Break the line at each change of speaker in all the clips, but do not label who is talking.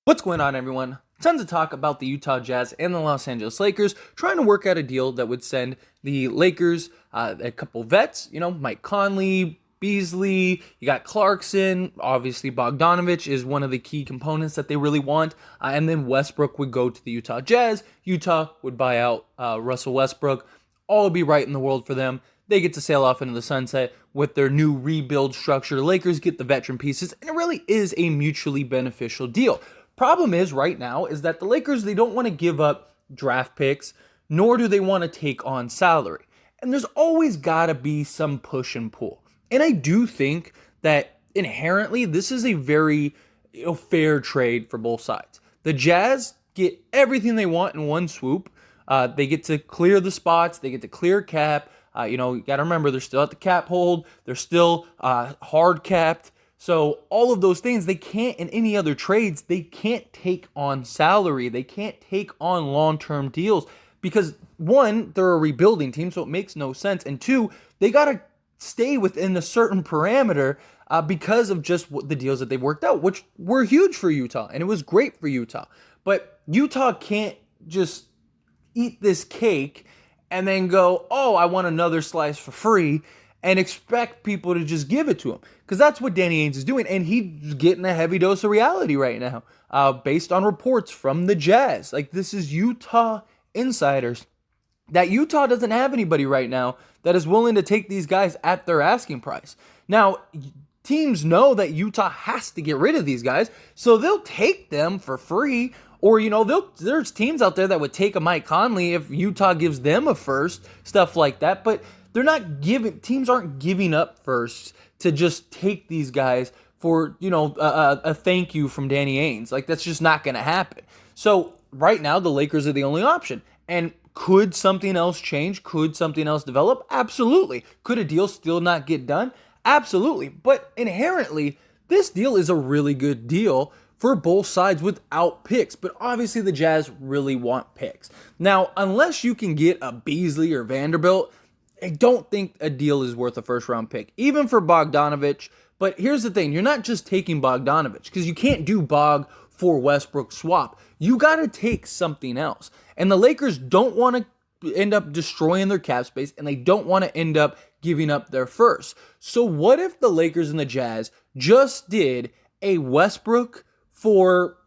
What's going on, everyone? Tons of talk about the Utah Jazz and the Los Angeles Lakers trying to work out a deal that would send the Lakers a couple vets, Mike Conley, Beasley, you got Clarkson, obviously Bogdanovic is one of the key components that they really want, and then Westbrook would go to the Utah Jazz. Utah would buy out Russell Westbrook. All would be right in the world for them. They get to sail off into the sunset with their new rebuild structure. The Lakers get the veteran pieces, and it really is a mutually beneficial deal. Problem is right now is that the Lakers, they don't want to give up draft picks, nor do they want to take on salary. And there's always got to be some push and pull. And I do think that inherently this is a very fair trade for both sides. The Jazz get everything they want in one swoop. They get to clear the spots. They get to clear cap. You got to remember, they're still at the cap hold. They're still hard capped. So all of those things, they can't, in any other trades, they can't take on salary. They can't take on long-term deals because, one, they're a rebuilding team, so it makes no sense. And two, they got to stay within a certain parameter because of just the deals that they've worked out, which were huge for Utah, and it was great for Utah. But Utah can't just eat this cake and then go, oh, I want another slice for free, and expect people to just give it to him. Because that's what Danny Ainge is doing, and he's getting a heavy dose of reality right now, based on reports from the Jazz. Like, this is Utah insiders, that Utah doesn't have anybody right now that is willing to take these guys at their asking price. Now, teams know that Utah has to get rid of these guys, so they'll take them for free. Or, there's teams out there that would take a Mike Conley if Utah gives them a first, stuff like that. But teams aren't giving up first to just take these guys for, a thank you from Danny Ainge. Like, that's just not going to happen. So right now, the Lakers are the only option. And could something else change? Could something else develop? Absolutely. Could a deal still not get done? Absolutely. But inherently, this deal is a really good deal for both sides without picks. But obviously, the Jazz really want picks. Now, unless you can get a Beasley or Vanderbilt, I don't think a deal is worth a first-round pick, even for Bogdanovic. But here's the thing. You're not just taking Bogdanovic, because you can't do Bog for Westbrook swap. You got to take something else. And the Lakers don't want to end up destroying their cap space, and they don't want to end up giving up their first. So what if the Lakers and the Jazz just did a Westbrook for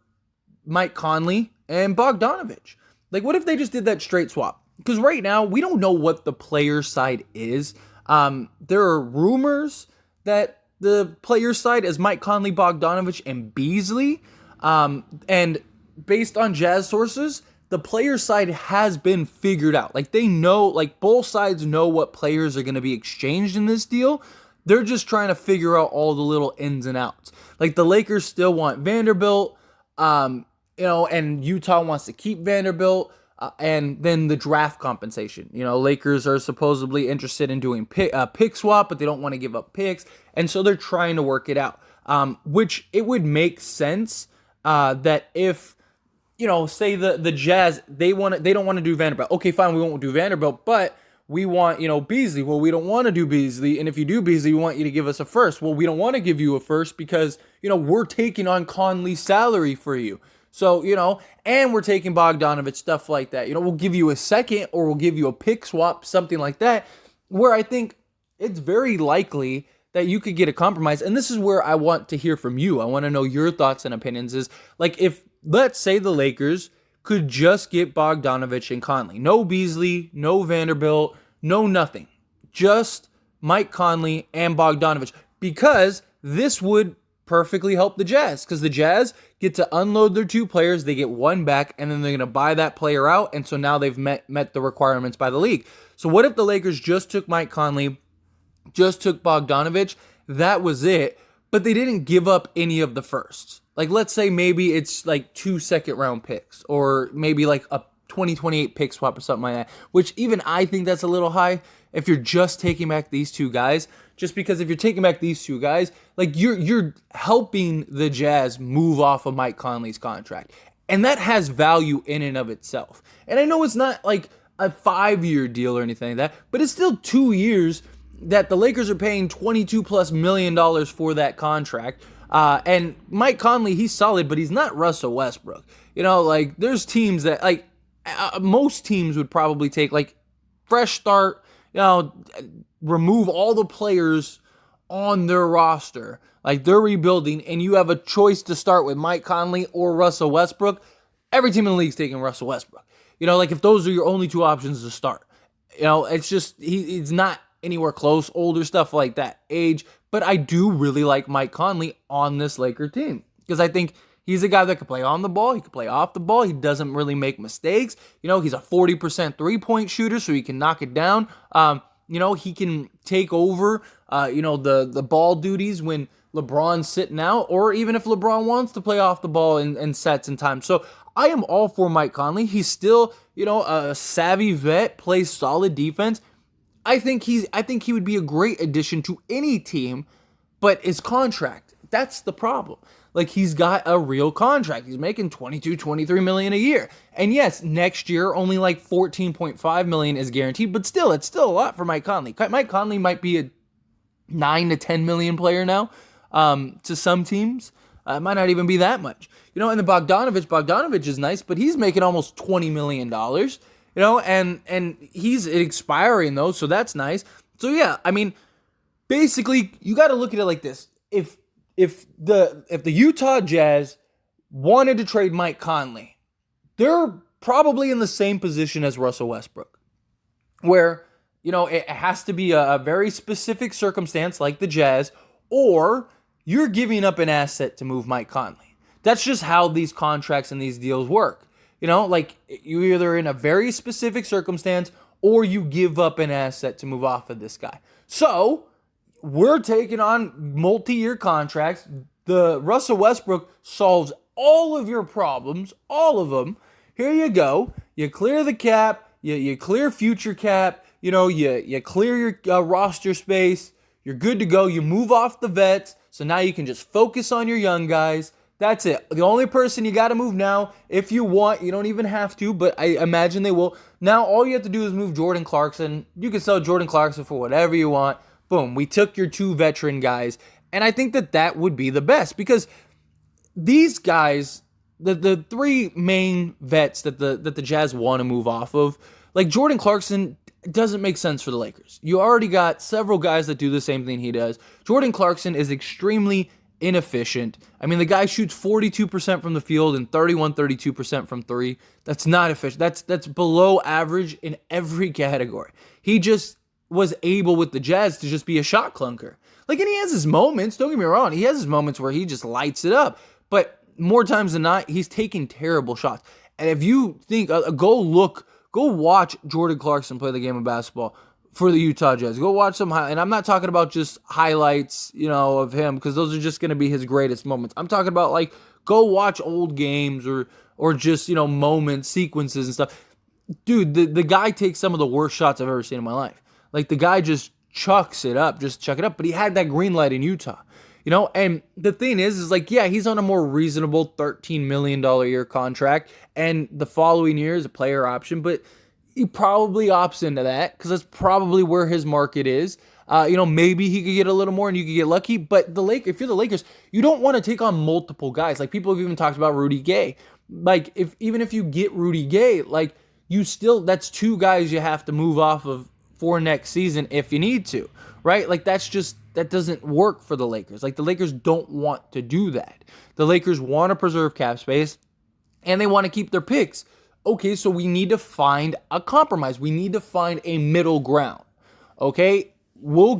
Mike Conley and Bogdanovic? Like, what if they just did that straight swap? Because right now, we don't know what the player side is. There are rumors that the player side is Mike Conley, Bogdanovic, and Beasley. And based on Jazz sources, the player side has been figured out. Like, they know, like, both sides know what players are going to be exchanged in this deal. They're just trying to figure out all the little ins and outs. Like, the Lakers still want Vanderbilt, and Utah wants to keep Vanderbilt. And then the draft compensation. Lakers are supposedly interested in doing pick swap, but they don't want to give up picks. And so they're trying to work it out. Which it would make sense that if, say the Jazz, they don't want to do Vanderbilt. Okay, fine, we won't do Vanderbilt, but we want, Beasley. Well, we don't want to do Beasley. And if you do Beasley, we want you to give us a first. Well, we don't want to give you a first because, we're taking on Conley's salary for you. So, and we're taking Bogdanovic, stuff like that. We'll give you a second or we'll give you a pick swap, something like that, where I think it's very likely that you could get a compromise. And this is where I want to hear from you. I want to know your thoughts and opinions is, like, if, let's say the Lakers could just get Bogdanovic and Conley. No Beasley, no Vanderbilt, no nothing. Just Mike Conley and Bogdanovic. Because this would perfectly help the Jazz, because the Jazz get to unload their two players, they get one back, and then they're going to buy that player out, and so now they've met the requirements by the league. So what if the Lakers just took Mike Conley, just took Bogdanovic, that was it, but they didn't give up any of the firsts? Like, let's say maybe it's like 2 second-round picks, or maybe like a 2028 pick swap or something like that, which even I think that's a little high if you're just taking back these two guys. Just because if you're taking back these two guys, like, you're helping the Jazz move off of Mike Conley's contract. And that has value in and of itself. And I know it's not like a 5-year deal or anything like that, but it's still 2 years that the Lakers are paying $22+ million for that contract. And Mike Conley, he's solid, but he's not Russell Westbrook. Like there's teams that most teams would probably take like fresh start, remove all the players on their roster. Like they're rebuilding and you have a choice to start with Mike Conley or Russell Westbrook. Every team in the league is taking Russell Westbrook. Like if those are your only two options to start. It's just he's not anywhere close, older, stuff like that, age. But I do really like Mike Conley on this Laker team because I think he's a guy that can play on the ball. He can play off the ball. He doesn't really make mistakes. He's a 40% three-point shooter, so he can knock it down. He can take over, the ball duties when LeBron's sitting out, or even if LeBron wants to play off the ball in sets and time. So I am all for Mike Conley. He's still, a savvy vet, plays solid defense. I think he would be a great addition to any team, but his contract, that's the problem. Like he's got a real contract. He's making $22-23 million a year. And yes, next year only like $14.5 million is guaranteed, but still, it's still a lot for Mike Conley. Mike Conley might be a $9 to $10 million player now to some teams. It might not even be that much. And the Bogdanovic is nice, but he's making almost $20 million. And he's expiring though, so that's nice. So yeah, I mean, basically, you got to look at it like this: if the Utah Jazz wanted to trade Mike Conley, they're probably in the same position as Russell Westbrook, where it has to be a very specific circumstance like the Jazz, or you're giving up an asset to move Mike Conley. That's just how these contracts and these deals work. Like you either in a very specific circumstance or you give up an asset to move off of this guy. So we're taking on multi-year contracts. The Russell Westbrook solves all of your problems, all of them. Here you go. You clear the cap. You clear future cap. You clear your roster space. You're good to go. You move off the vets. So now you can just focus on your young guys. That's it. The only person you got to move now, if you want, you don't even have to, but I imagine they will. Now all you have to do is move Jordan Clarkson. You can sell Jordan Clarkson for whatever you want. Boom. We took your two veteran guys. And I think that would be the best because these guys, the three main vets that the Jazz want to move off of, like Jordan Clarkson, doesn't make sense for the Lakers. You already got several guys that do the same thing he does. Jordan Clarkson is extremely inefficient. I mean, the guy shoots 42% from the field and 32% from three. That's not efficient. That's below average in every category. He just was able with the Jazz to just be a shot clunker. Like, and he has his moments, don't get me wrong. He has his moments where he just lights it up. But more times than not, he's taking terrible shots. And if you think, go watch Jordan Clarkson play the game of basketball for the Utah Jazz. Go watch some and I'm not talking about just highlights, of him, because those are just going to be his greatest moments. I'm talking about, like, go watch old games or just, moments, sequences and stuff. Dude, the guy takes some of the worst shots I've ever seen in my life. Like, the guy just chucks it up, but he had that green light in Utah. And the thing is like, yeah, he's on a more reasonable $13 million a year contract, and the following year is a player option, but he probably opts into that because that's probably where his market is. Maybe he could get a little more and you could get lucky, but if you're the Lakers, you don't want to take on multiple guys. Like, people have even talked about Rudy Gay. Like, even if you get Rudy Gay, like, that's two guys you have to move off of for next season if you need to, right? Like, that doesn't work for the Lakers. Like, the Lakers don't want to do that. The Lakers want to preserve cap space, and they want to keep their picks. Okay, so we need to find a compromise. We need to find a middle ground. Okay, we'll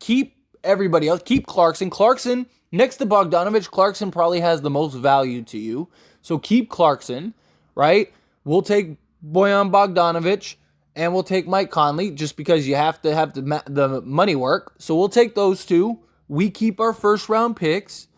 keep everybody else. Keep Clarkson. Clarkson, next to Bogdanovic, Clarkson probably has the most value to you. So keep Clarkson, right? We'll take Bojan Bogdanovic, and we'll take Mike Conley, just because you have to have the money work. So we'll take those two. We keep our first round picks.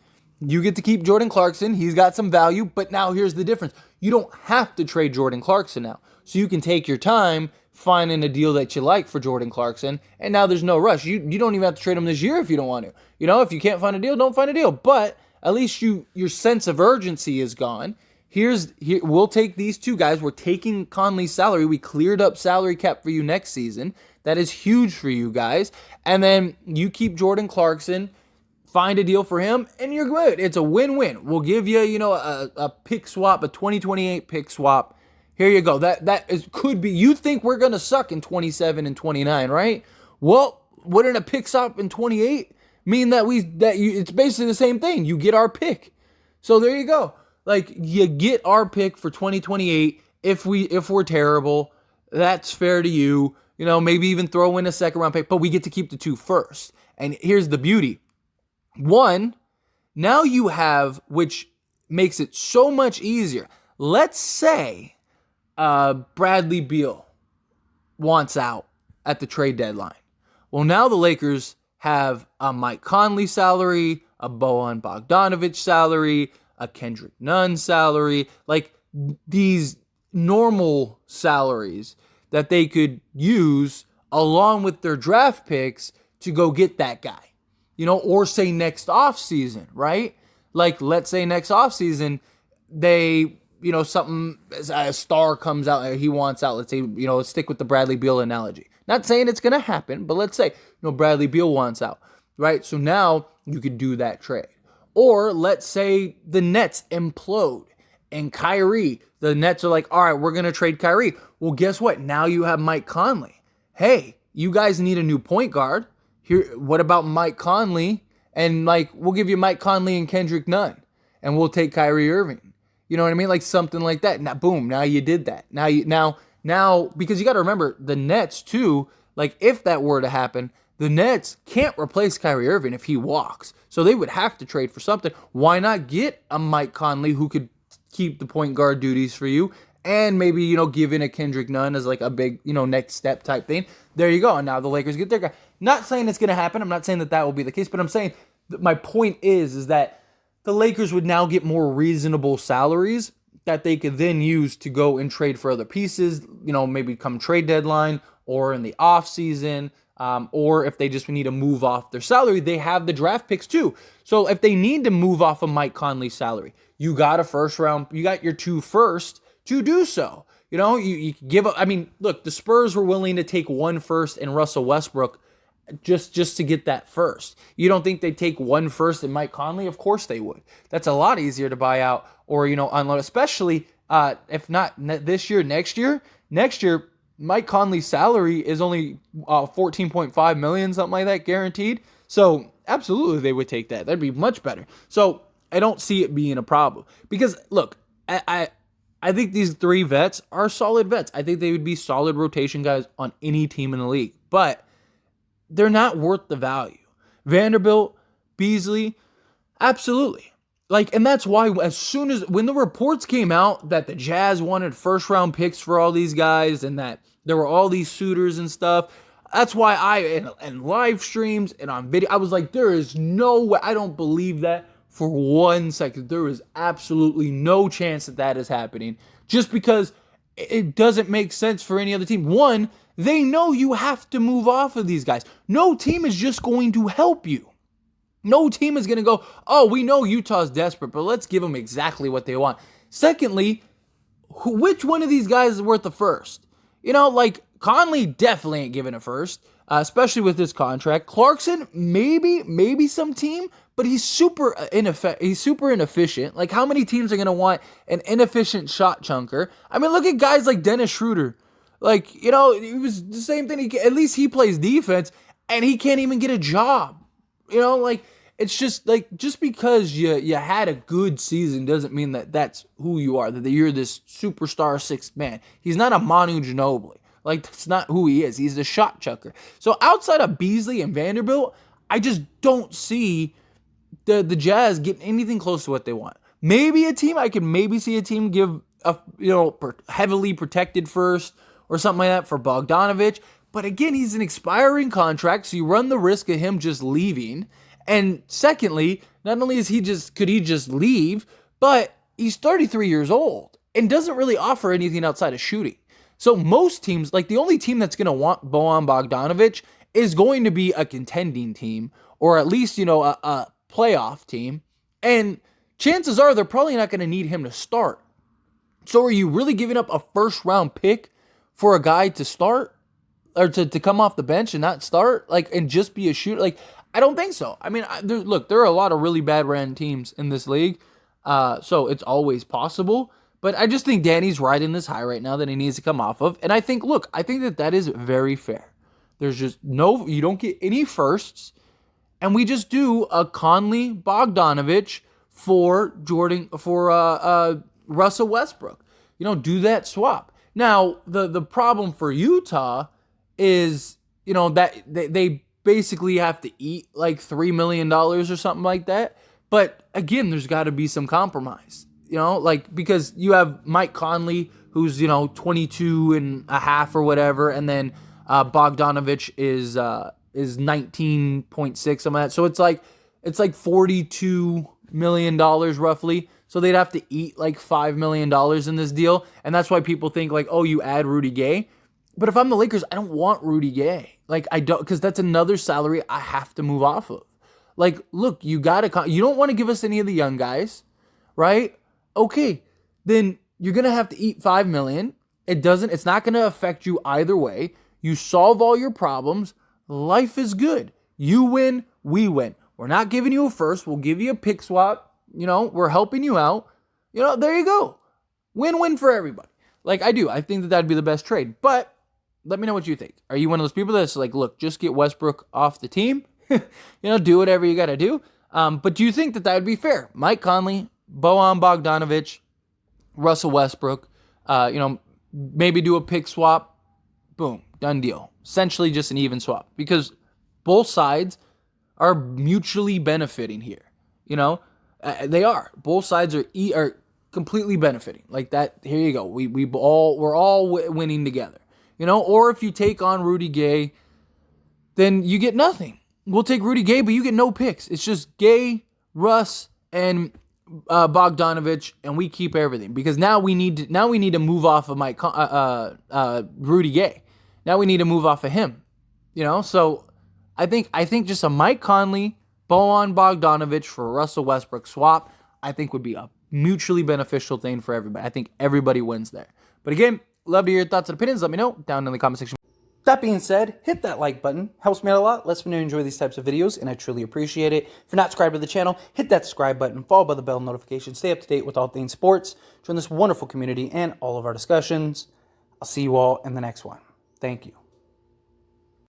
You get to keep Jordan Clarkson. He's got some value, but now here's the difference. You don't have to trade Jordan Clarkson now. So you can take your time finding a deal that you like for Jordan Clarkson, and now there's no rush. You don't even have to trade him this year if you don't want to. If you can't find a deal, don't find a deal. But at least your sense of urgency is gone. We'll take these two guys. We're taking Conley's salary. We cleared up salary cap for you next season. That is huge for you guys. And then you keep Jordan Clarkson. find a deal for him, and you're good. It's a win-win. We'll give you, a pick swap, a 2028 pick swap. Here you go. Could be. You think we're gonna suck in 27 and 29, right? Well, wouldn't a pick swap in 28 mean it's basically the same thing? You get our pick. So there you go. Like, you get our pick for 2028. If we're terrible, that's fair to you. Maybe even throw in a second round pick, but we get to keep the 2 first. And here's the beauty. One, now you have, which makes it so much easier. Let's say Bradley Beal wants out at the trade deadline. Well, now the Lakers have a Mike Conley salary, a Bojan Bogdanovic salary, a Kendrick Nunn salary, like these normal salaries that they could use along with their draft picks to go get that guy. Or say next offseason, right? Like, let's say next offseason, they, a star comes out, he wants out. Let's say, let's stick with the Bradley Beal analogy. Not saying it's going to happen, but let's say, Bradley Beal wants out, right? So now you could do that trade. Or let's say the Nets implode and Kyrie, the Nets are like, all right, we're going to trade Kyrie. Well, guess what? Now you have Mike Conley. Hey, you guys need a new point guard. Here, what about Mike Conley? And we'll give you Mike Conley and Kendrick Nunn, and we'll take Kyrie Irving. You know what I mean? Like something like that. Now, boom! Now you did that. Now, because you got to remember the Nets too. Like, if that were to happen, the Nets can't replace Kyrie Irving if he walks, so they would have to trade for something. Why not get a Mike Conley who could keep the point guard duties for you, and maybe give in a Kendrick Nunn as like a big next step type thing. There you go. And now the Lakers get their guy. Not saying it's going to happen. I'm not saying that will be the case, but I'm saying my point is that the Lakers would now get more reasonable salaries that they could then use to go and trade for other pieces, maybe come trade deadline or in the off season, or if they just need to move off their salary, they have the draft picks too. So if they need to move off of Mike Conley's salary, you got you got your 2 first to do so. You give up. I mean, look, the Spurs were willing to take 1 first in Russell Westbrook just to get that first. You don't think they'd take 1 first in Mike Conley? Of course they would. That's a lot easier to buy out or, unload, especially if not this year, next year. Next year, Mike Conley's salary is only $14.5 million, something like that, guaranteed. So absolutely they would take that. That'd be much better. So I don't see it being a problem because, look, I think these 3 vets are solid vets. I think they would be solid rotation guys on any team in the league, but they're not worth the value. Vanderbilt, Beasley, absolutely. And that's why when the reports came out that the Jazz wanted first round picks for all these guys and that there were all these suitors and stuff, that's why in live streams and on video, I was like, there is no way, I don't believe that for 1 second. There is absolutely no chance that is happening just because it doesn't make sense for any other team. One, they know you have to move off of these guys. No team is just going to help you. No team is going to go, oh, we know Utah's desperate, but let's give them exactly what they want. Secondly, which one of these guys is worth the first? Conley definitely ain't giving a first, especially with this contract. Clarkson, maybe some team, but he's super inefficient. Like, how many teams are going to want an inefficient shot chunker? I mean, look at guys like Dennis Schroeder. It was the same thing. At least he plays defense, and he can't even get a job. It's just just because you had a good season doesn't mean that that's who you are, that you're this superstar 6th man. He's not a Manu Ginobili. That's not who he is. He's the shot chucker. So outside of Beasley and Vanderbilt, I just don't see the Jazz getting anything close to what they want. I could maybe see a team give a heavily protected first or something like that for Bogdanovic. But again, he's an expiring contract, so you run the risk of him just leaving. And secondly, not only could he just leave, but he's 33 years old and doesn't really offer anything outside of shooting. So most teams, the only team that's going to want Bojan Bogdanovic is going to be a contending team or at least, a playoff team. And chances are they're probably not going to need him to start. So are you really giving up a first round pick for a guy to start or to come off the bench and not start and just be a shooter? I don't think so. I mean, look, there are a lot of really bad ran teams in this league, so it's always possible. But I just think Danny's riding this high right now that he needs to come off of. And I think that is very fair. There's just you don't get any firsts. And we just do a Conley Bogdanovic for Russell Westbrook. Do that swap. Now, the problem for Utah is, that they basically have to eat like $3 million or something like that. But again, there's got to be some compromise, because you have Mike Conley, who's, 22 and a half or whatever. And then Bogdanovic is 19.6, something like that. So it's like $42 million roughly. So they'd have to eat like $5 million in this deal. And that's why people think like, oh, you add Rudy Gay. But if I'm the Lakers, I don't want Rudy Gay. Like, I don't, because that's another salary I have to move off of. Like, look, you don't want to give us any of the young guys, right? Okay, then you're going to have to eat $5 million. It's not going to affect you either way. You solve all your problems. Life is good. You win, we win. We're not giving you a first. We'll give you a pick swap. We're helping you out. There you go. Win-win for everybody. Like, I think that that'd be the best trade. But let me know what you think. Are you one of those people that's like, look, just get Westbrook off the team? Do whatever you got to do. But do you think that would be fair? Mike Conley, Bojan Bogdanovic, Russell Westbrook, maybe do a pick swap. Boom, done deal. Essentially just an even swap because both sides are mutually benefiting here. They are. Both sides are completely benefiting. Like that. Here you go. We're all winning together. Or if you take on Rudy Gay, then you get nothing. We'll take Rudy Gay, but you get no picks. It's just Gay, Russ, and Bogdanovic, and we keep everything because now we need to move off of Rudy Gay. Now we need to move off of him. So I think just a Mike Conley, Bojan Bogdanovic for Russell Westbrook swap, I think would be a mutually beneficial thing for everybody. I think everybody wins there. But again, love to hear your thoughts and opinions. Let me know down in the comment section. That being said, hit that like button. Helps me out a lot. Lets me know you enjoy these types of videos, and I truly appreciate it. If you're not subscribed to the channel, hit that subscribe button, followed by the bell notification. Stay up to date with all things sports. Join this wonderful community and all of our discussions. I'll see you all in the next one. Thank you.